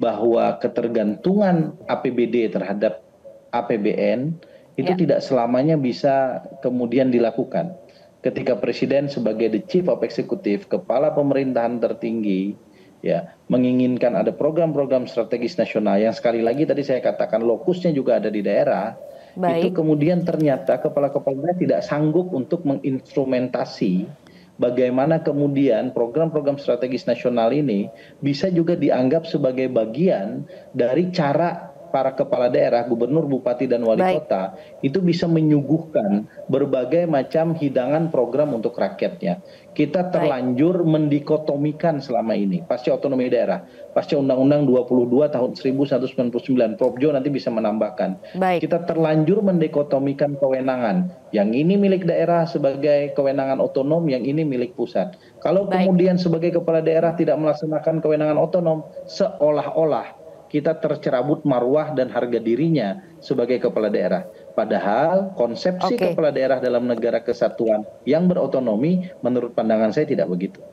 bahwa ketergantungan APBD terhadap APBN itu tidak selamanya bisa kemudian dilakukan. Ketika Presiden sebagai the Chief of Executive, kepala pemerintahan tertinggi, ya, menginginkan ada program-program strategis nasional yang sekali lagi tadi saya katakan lokusnya juga ada di daerah, itu kemudian ternyata kepala-kepala daerah tidak sanggup untuk menginstrumentasi bagaimana kemudian program-program strategis nasional ini bisa juga dianggap sebagai bagian dari cara para kepala daerah, gubernur, bupati, dan wali kota itu bisa menyuguhkan berbagai macam hidangan program untuk rakyatnya. Kita terlanjur mendikotomikan selama ini, pasca otonomi daerah, pasca Undang-Undang 22 tahun 1999, Prof. Jo nanti bisa menambahkan. Kita terlanjur mendikotomikan kewenangan. Yang ini milik daerah sebagai kewenangan otonom, yang ini milik pusat. Kalau kemudian sebagai kepala daerah tidak melaksanakan kewenangan otonom, seolah-olah kita tercerabut marwah dan harga dirinya sebagai kepala daerah. Padahal konsepsi kepala daerah dalam negara kesatuan yang berotonomi menurut pandangan saya tidak begitu.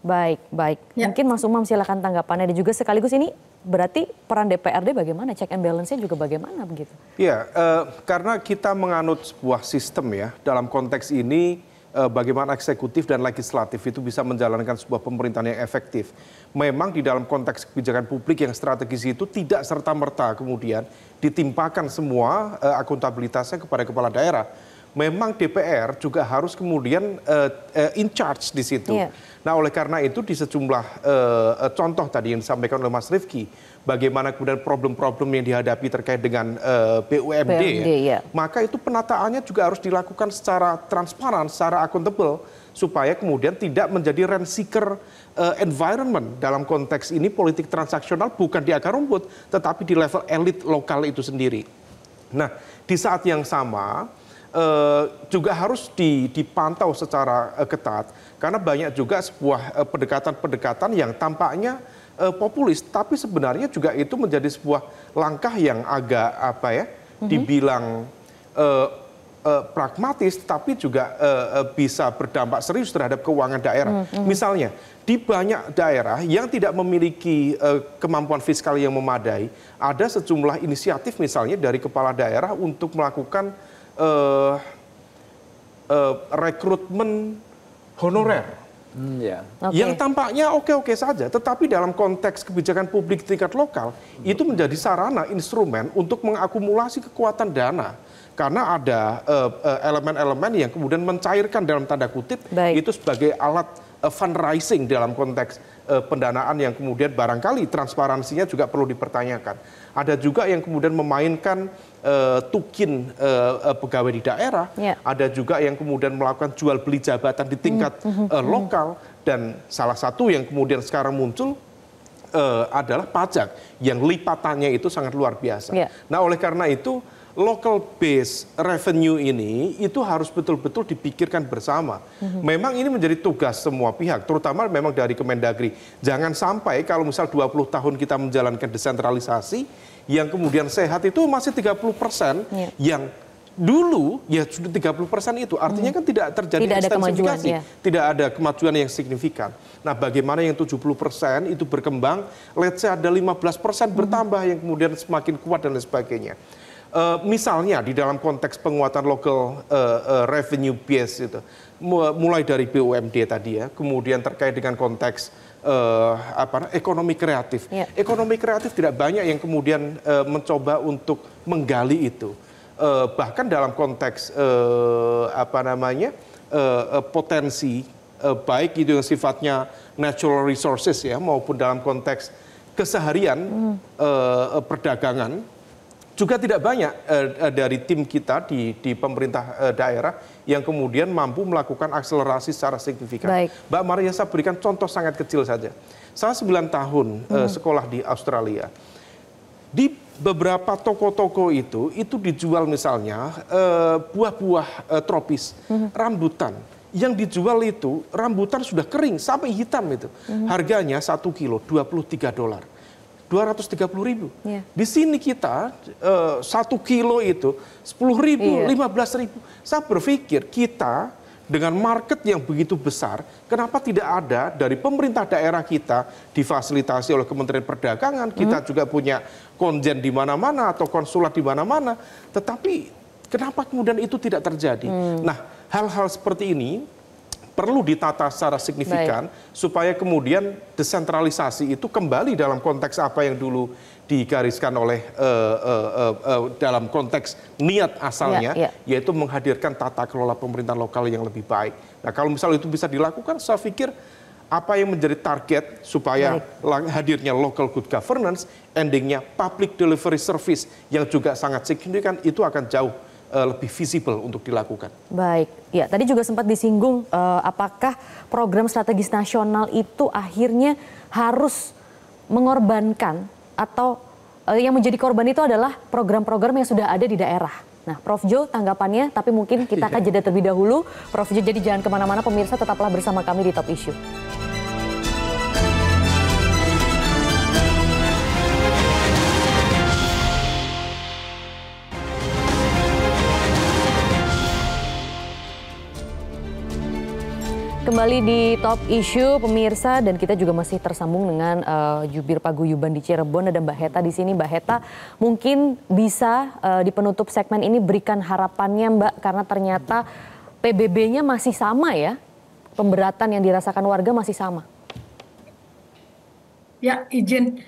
Baik. Mungkin Mas Umam silakan tanggapannya. Dan juga sekaligus ini berarti peran DPRD bagaimana? Check and balance-nya juga bagaimana begitu? Ya, karena kita menganut sebuah sistem ya, dalam konteks ini bagaimana eksekutif dan legislatif itu bisa menjalankan sebuah pemerintahan yang efektif. Memang di dalam konteks kebijakan publik yang strategis itu tidak serta-merta kemudian ditimpakan semua akuntabilitasnya kepada kepala daerah. Memang DPR juga harus kemudian in charge di situ. Nah oleh karena itu di sejumlah contoh tadi yang disampaikan oleh Mas Rifki, bagaimana kemudian problem-problem yang dihadapi terkait dengan BUMD maka itu penataannya juga harus dilakukan secara transparan, secara akuntabel, supaya kemudian tidak menjadi rent seeker environment dalam konteks ini politik transaksional bukan di akar rumput, tetapi di level elit lokal itu sendiri. Nah di saat yang sama juga harus dipantau secara ketat, karena banyak juga sebuah pendekatan-pendekatan yang tampaknya populis, tapi sebenarnya juga itu menjadi sebuah langkah yang agak dibilang pragmatis, tapi juga bisa berdampak serius terhadap keuangan daerah. Misalnya di banyak daerah yang tidak memiliki kemampuan fiskal yang memadai, ada sejumlah inisiatif misalnya dari kepala daerah untuk melakukan rekrutmen honorer. Yang tampaknya oke-oke saja, tetapi dalam konteks kebijakan publik tingkat lokal itu menjadi sarana, instrumen untuk mengakumulasi kekuatan dana. Karena ada elemen-elemen yang kemudian mencairkan dalam tanda kutip itu sebagai alat fundraising dalam konteks pendanaan yang kemudian barangkali transparansinya juga perlu dipertanyakan. Ada juga yang kemudian memainkan tukin pegawai di daerah, ada juga yang kemudian melakukan jual beli jabatan di tingkat lokal, dan salah satu yang kemudian sekarang muncul adalah pajak yang lipatannya itu sangat luar biasa. Nah oleh karena itu local base revenue ini itu harus betul-betul dipikirkan bersama. Memang ini menjadi tugas semua pihak, terutama memang dari Kemendagri. Jangan sampai kalau misal 20 tahun kita menjalankan desentralisasi, yang kemudian sehat itu masih 30%, yang dulu ya sudah 30% itu artinya kan tidak terjadi ekstensifikasi, tidak ada kemajuan yang signifikan. Nah bagaimana yang 70% itu berkembang, let's say ada 15% bertambah yang kemudian semakin kuat dan lain sebagainya. Misalnya di dalam konteks penguatan local revenue base itu, mulai dari BUMD tadi ya, kemudian terkait dengan konteks ekonomi kreatif. Ekonomi kreatif tidak banyak yang kemudian mencoba untuk menggali itu. Bahkan dalam konteks potensi baik itu yang sifatnya natural resources ya, maupun dalam konteks keseharian perdagangan, juga tidak banyak dari tim kita di pemerintah daerah yang kemudian mampu melakukan akselerasi secara signifikan. Baik. Mbak Maria, saya berikan contoh sangat kecil saja. Saya 9 tahun sekolah di Australia. Di beberapa toko-toko itu dijual misalnya buah-buah tropis, rambutan. Yang dijual itu rambutan sudah kering sampai hitam itu. Harganya 1 kilo $23. 230.000. Yeah. Di sini kita 1 kilo itu 10.000, 15.000. Saya berpikir kita dengan market yang begitu besar, kenapa tidak ada dari pemerintah daerah kita difasilitasi oleh Kementerian Perdagangan, kita juga punya konjen di mana-mana atau konsulat di mana-mana, tetapi kenapa kemudian itu tidak terjadi? Nah, hal-hal seperti ini perlu ditata secara signifikan supaya kemudian desentralisasi itu kembali dalam konteks apa yang dulu digariskan oleh dalam konteks niat asalnya, yaitu menghadirkan tata kelola pemerintahan lokal yang lebih baik. Nah, kalau misalnya itu bisa dilakukan, saya pikir apa yang menjadi target supaya hadirnya local good governance, endingnya public delivery service yang juga sangat signifikan, itu akan jauh lebih visible untuk dilakukan. Baik, ya tadi juga sempat disinggung apakah program strategis nasional itu akhirnya harus mengorbankan atau yang menjadi korban itu adalah program-program yang sudah ada di daerah. Nah, Prof. Jo tanggapannya, tapi mungkin kita akan jeda terlebih dahulu. Prof. Jo, jadi jangan kemana-mana, pemirsa tetaplah bersama kami di Top Issue. Kembali di Top Issue, pemirsa, dan kita juga masih tersambung dengan Jubir Paguyuban di Cirebon. Ada Mbak Heta di sini. Mbak Heta, mungkin bisa di penutup segmen ini berikan harapannya, Mbak, karena ternyata PBB-nya masih sama ya, pemberatan yang dirasakan warga masih sama. Ya, izin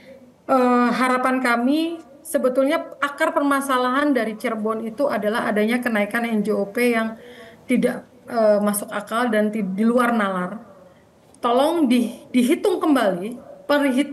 harapan kami sebetulnya akar permasalahan dari Cirebon itu adalah adanya kenaikan NJOP yang tidak masuk akal dan di luar nalar. Tolong dihitung kembali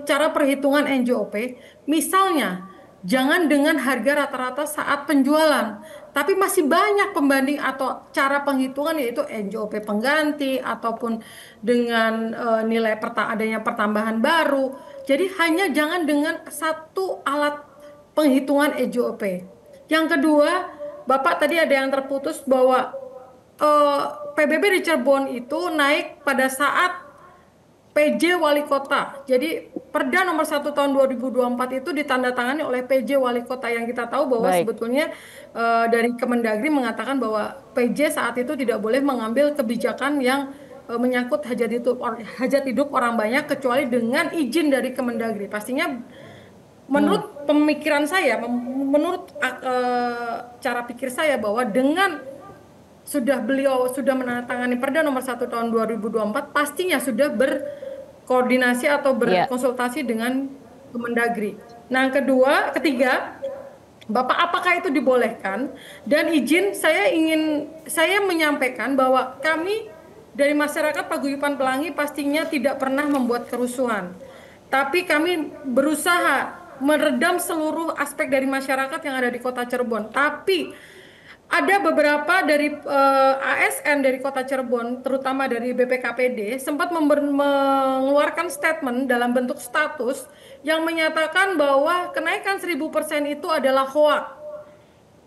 cara perhitungan NJOP. Misalnya, jangan dengan harga rata-rata saat penjualan, tapi masih banyak pembanding atau cara penghitungan, yaitu NJOP pengganti ataupun dengan nilai adanya pertambahan baru. Jadi hanya jangan dengan satu alat penghitungan NJOP. Yang kedua, Bapak tadi ada yang terputus bahwa PBB di Cirebon itu naik pada saat PJ Wali Kota. Jadi Perda nomor 1 tahun 2024 itu ditandatangani oleh PJ Wali Kota, yang kita tahu bahwa sebetulnya dari Kemendagri mengatakan bahwa PJ saat itu tidak boleh mengambil kebijakan yang menyangkut hajat hidup orang banyak kecuali dengan izin dari Kemendagri. Pastinya menurut pemikiran saya, menurut cara pikir saya, bahwa dengan beliau sudah menandatangani Perda nomor 1 tahun 2024, pastinya sudah berkoordinasi atau berkonsultasi dengan Kemendagri. Nah, ketiga, Bapak, apakah itu dibolehkan? Dan izin saya menyampaikan bahwa kami dari masyarakat Paguyuban Pelangi pastinya tidak pernah membuat kerusuhan. Tapi kami berusaha meredam seluruh aspek dari masyarakat yang ada di Kota Cirebon. Tapi ada beberapa dari ASN dari Kota Cirebon, terutama dari BPKPD, sempat mengeluarkan statement dalam bentuk status yang menyatakan bahwa kenaikan 1000% itu adalah hoak.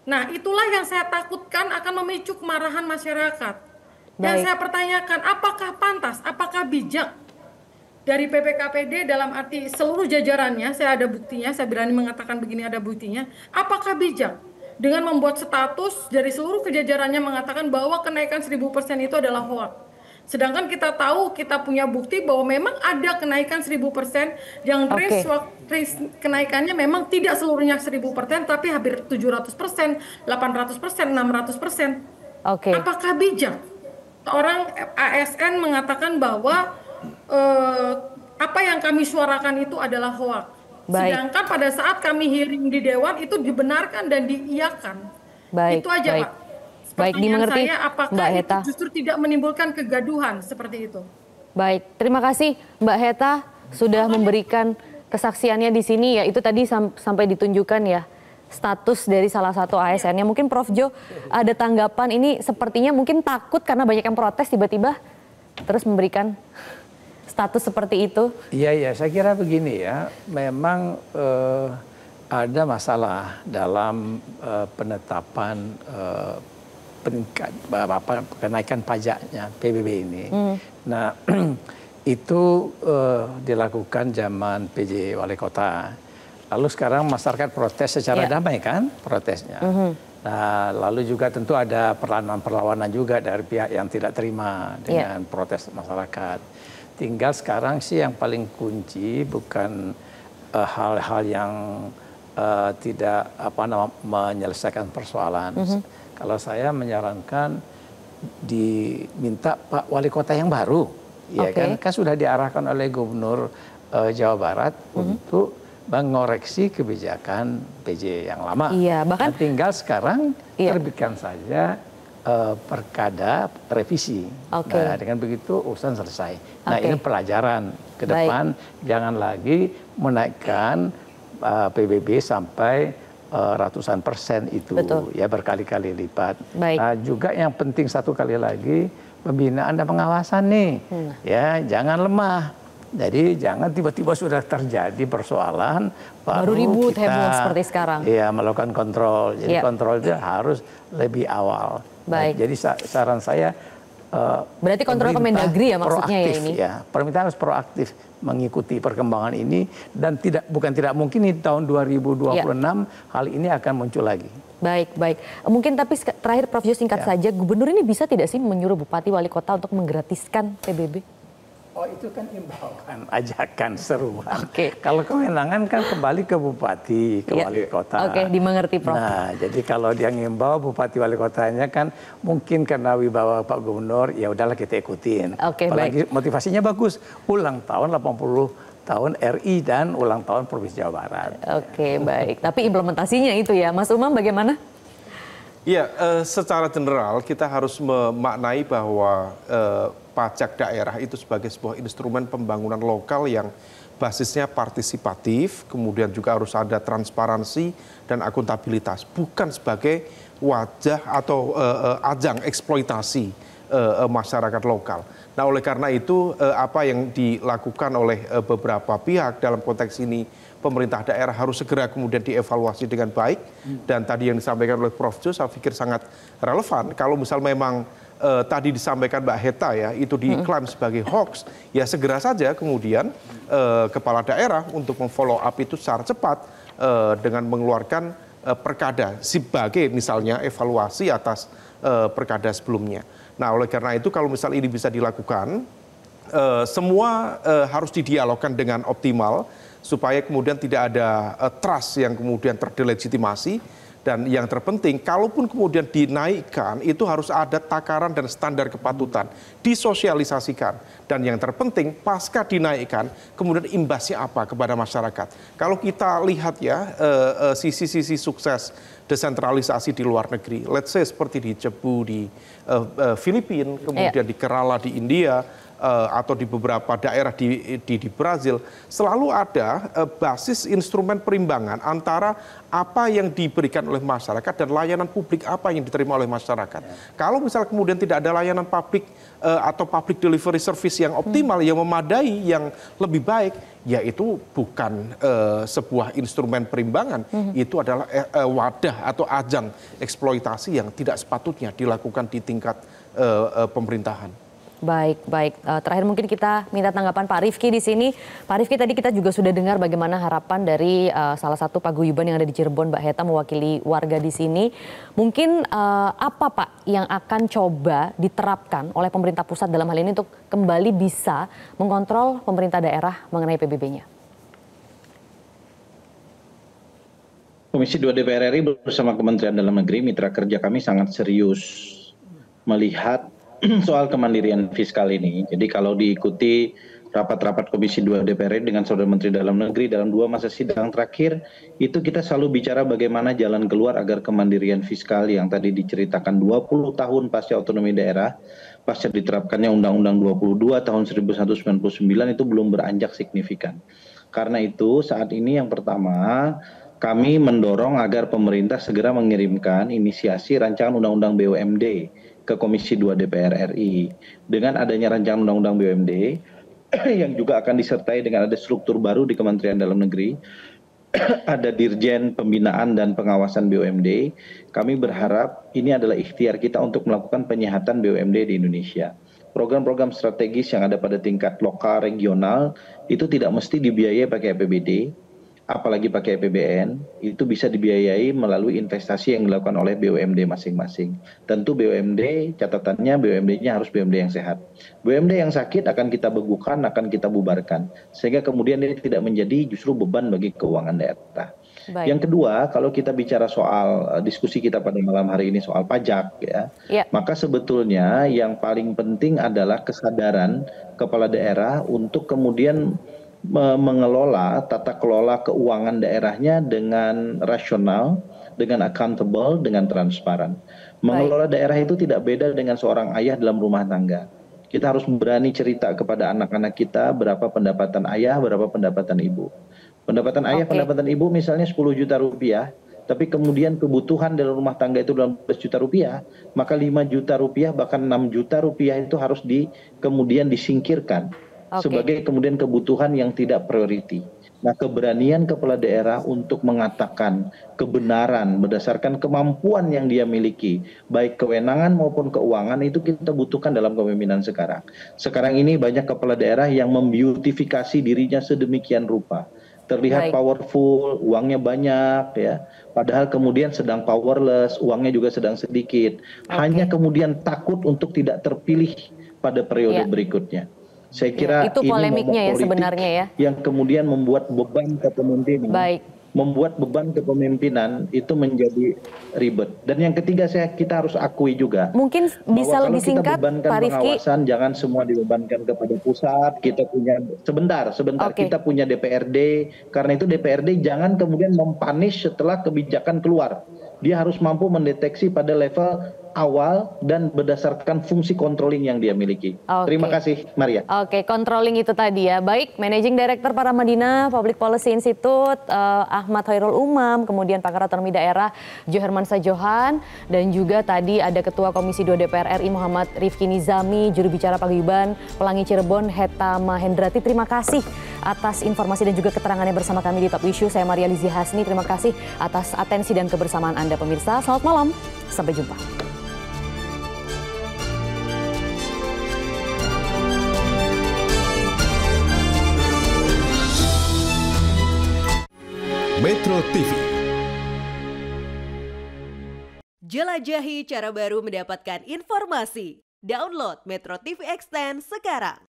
Nah, itulah yang saya takutkan akan memicu kemarahan masyarakat. Yang saya pertanyakan, apakah pantas, apakah bijak dari BPKPD dalam arti seluruh jajarannya, saya ada buktinya, saya berani mengatakan begini ada buktinya, apakah bijak dengan membuat status dari seluruh kejajarannya mengatakan bahwa kenaikan 1000% itu adalah hoak. Sedangkan kita tahu, kita punya bukti bahwa memang ada kenaikan 1000% yang range kenaikannya memang tidak seluruhnya 1000%, tapi hampir 700%, 800%, 600%. Apakah bijak orang ASN mengatakan bahwa apa yang kami suarakan itu adalah hoak? Sedangkan pada saat kami hearing di Dewan itu dibenarkan dan diiyakan. Itu aja, Pak. Baik, dimengerti, saya, apakah Mbak Heta itu justru tidak menimbulkan kegaduhan seperti itu? Baik, terima kasih Mbak Heta sudah memberikan kesaksiannya di sini ya. Itu tadi sampai ditunjukkan ya, status dari salah satu ASN-nya. Mungkin Prof Jo ada tanggapan, ini sepertinya mungkin takut karena banyak yang protes tiba-tiba terus memberikan status seperti itu. Iya, saya kira begini ya, memang ada masalah dalam penetapan kenaikan pajaknya PBB ini. Nah, itu dilakukan zaman PJ Wali Kota. Lalu sekarang masyarakat protes secara damai kan protesnya. Nah, lalu juga tentu ada perlawanan juga dari pihak yang tidak terima dengan protes masyarakat. Tinggal sekarang sih yang paling kunci bukan hal-hal yang tidak menyelesaikan persoalan. Kalau saya menyarankan diminta Pak Wali Kota yang baru, ya kan sudah diarahkan oleh Gubernur Jawa Barat untuk mengoreksi kebijakan PJ yang lama. Iya, bahkan tinggal sekarang terbitkan saja perkada revisi. Nah, dengan begitu urusan selesai. Nah, ini pelajaran ke depan, jangan lagi menaikkan PBB sampai ratusan persen itu. Ya berkali-kali lipat. Nah, juga yang penting satu kali lagi, pembinaan dan pengawasan nih. Ya, jangan lemah. Jadi jangan tiba-tiba sudah terjadi persoalan baru ribut heboh seperti sekarang. Iya, melakukan kontrol. Jadi kontrol itu harus lebih awal. Baik. Jadi saran saya berarti kontrol Kemendagri ya maksudnya ya ini. Ya, pemerintah harus proaktif mengikuti perkembangan ini dan bukan tidak mungkin di tahun 2026 hal ini akan muncul lagi. Baik. Mungkin tapi terakhir Prof Jo singkat saja, gubernur ini bisa tidak sih menyuruh bupati wali kota untuk menggratiskan PBB? Oh, itu kan imbauan, ajakan, seruan. Kalau kewenangan kan kembali ke bupati, ke wali kota. Dimengerti Prof. Nah, jadi kalau dia ngimbau bupati wali kotanya kan mungkin karena wibawa Pak Gubernur, ya udahlah kita ikutin. Apalagi motivasinya bagus, ulang tahun 80 tahun RI dan ulang tahun Provinsi Jawa Barat. Baik. Tapi implementasinya itu ya, Mas Umam bagaimana? Iya, secara general kita harus memaknai bahwa pajak daerah itu sebagai sebuah instrumen pembangunan lokal yang basisnya partisipatif, kemudian juga harus ada transparansi dan akuntabilitas, bukan sebagai wajah atau ajang eksploitasi masyarakat lokal. Nah, oleh karena itu apa yang dilakukan oleh beberapa pihak dalam konteks ini, pemerintah daerah harus segera kemudian dievaluasi dengan baik. Dan tadi yang disampaikan oleh Prof Jo saya pikir sangat relevan. Kalau misal memang tadi disampaikan Mbak Heta ya, itu diklaim sebagai hoax, ya segera saja kemudian kepala daerah untuk memfollow up itu secara cepat dengan mengeluarkan perkada sebagai misalnya evaluasi atas perkada sebelumnya. Nah, oleh karena itu kalau misal ini bisa dilakukan, semua harus didialogkan dengan optimal supaya kemudian tidak ada trust yang kemudian terdelegitimasi. Dan yang terpenting, kalaupun kemudian dinaikkan, itu harus ada takaran dan standar kepatutan, disosialisasikan. Dan yang terpenting, pasca dinaikkan, kemudian imbasnya apa kepada masyarakat. Kalau kita lihat ya, sisi-sisi sukses desentralisasi di luar negeri, let's say seperti di Cebu di Filipina, kemudian di Kerala di India, atau di beberapa daerah di Brazil, selalu ada basis instrumen perimbangan antara apa yang diberikan oleh masyarakat dan layanan publik apa yang diterima oleh masyarakat. Kalau misal kemudian tidak ada layanan publik atau public delivery service yang optimal, yang memadai, yang lebih baik, ya itu bukan sebuah instrumen perimbangan, itu adalah wadah atau ajang eksploitasi yang tidak sepatutnya dilakukan di tingkat pemerintahan. Baik. Terakhir mungkin kita minta tanggapan Pak Rifki di sini. Pak Rifki, tadi kita juga sudah dengar bagaimana harapan dari salah satu paguyuban yang ada di Cirebon, Mbak Heta, mewakili warga di sini. Mungkin apa Pak yang akan coba diterapkan oleh pemerintah pusat dalam hal ini untuk kembali bisa mengontrol pemerintah daerah mengenai PBB-nya? Komisi 2 DPR RI bersama Kementerian Dalam Negeri, mitra kerja kami sangat serius melihat soal kemandirian fiskal ini. Jadi kalau diikuti rapat-rapat Komisi 2 DPR RI dengan Saudara Menteri Dalam Negeri dalam 2 masa sidang terakhir, itu kita selalu bicara bagaimana jalan keluar agar kemandirian fiskal yang tadi diceritakan 20 tahun pasca otonomi daerah, pasca diterapkannya Undang-Undang 22 tahun 1999 itu belum beranjak signifikan. Karena itu saat ini yang pertama, kami mendorong agar pemerintah segera mengirimkan inisiasi rancangan undang-undang BUMD ke Komisi 2 DPR RI. Dengan adanya rancangan undang-undang BUMD yang juga akan disertai dengan ada struktur baru di Kementerian Dalam Negeri, ada Dirjen Pembinaan dan Pengawasan BUMD, kami berharap ini adalah ikhtiar kita untuk melakukan penyehatan BUMD di Indonesia. Program-program strategis yang ada pada tingkat lokal, regional, itu tidak mesti dibiayai pakai APBD, apalagi pakai APBN, itu bisa dibiayai melalui investasi yang dilakukan oleh BUMD masing-masing. Tentu BUMD, catatannya BUMD-nya harus BUMD yang sehat. BUMD yang sakit akan kita bekukan, akan kita bubarkan. Sehingga kemudian ini tidak menjadi justru beban bagi keuangan daerah. Baik. Yang kedua, kalau kita bicara soal diskusi kita pada malam hari ini soal pajak, maka sebetulnya yang paling penting adalah kesadaran kepala daerah untuk kemudian mengelola tata kelola keuangan daerahnya dengan rasional, dengan accountable, dengan transparan. Mengelola daerah itu tidak beda dengan seorang ayah dalam rumah tangga. Kita harus berani cerita kepada anak-anak kita berapa pendapatan ayah, berapa pendapatan ibu. Pendapatan ayah, pendapatan ibu misalnya 10 juta rupiah, tapi kemudian kebutuhan dalam rumah tangga itu 12 juta rupiah, maka 5 juta rupiah bahkan 6 juta rupiah itu harus kemudian disingkirkan sebagai kemudian kebutuhan yang tidak priority. Nah, keberanian kepala daerah untuk mengatakan kebenaran berdasarkan kemampuan yang dia miliki, baik kewenangan maupun keuangan, itu kita butuhkan dalam kepemimpinan sekarang. Sekarang ini banyak kepala daerah yang membeautifikasi dirinya sedemikian rupa. Terlihat powerful, uangnya banyak, ya. Padahal kemudian sedang powerless, uangnya juga sedang sedikit. Hanya kemudian takut untuk tidak terpilih pada periode berikutnya. Saya kira itu polemiknya ya sebenarnya ya. Yang kemudian membuat beban kepemimpinan, membuat beban kepemimpinan itu menjadi ribet. Dan yang ketiga kita harus akui juga. Mungkin bisa lebih singkat, Pak Rifki. Pengawasan jangan semua dibebankan kepada pusat. Kita punya sebentar kita punya DPRD. Karena itu DPRD jangan kemudian mempunish setelah kebijakan keluar. Dia harus mampu mendeteksi pada level awal dan berdasarkan fungsi controlling yang dia miliki. Terima kasih, Maria. Controlling itu tadi ya. Baik, Managing Director Paramadina Public Policy Institute Ahmad Khairul Umam, kemudian Pakar Otonomi Daerah Johermansyah Johan, dan juga tadi ada Ketua Komisi 2 DPR RI Muhammad Rifki Nizami, juru bicara Paguyuban Pelangi Cirebon Heta Mahendrati. Terima kasih atas informasi dan juga keterangannya bersama kami di Top Issue. Saya Maria Lizi Hasni, terima kasih atas atensi dan kebersamaan Anda pemirsa. Selamat malam, sampai jumpa. Metro TV. Jelajahi cara baru mendapatkan informasi. Download Metro TV Extend sekarang.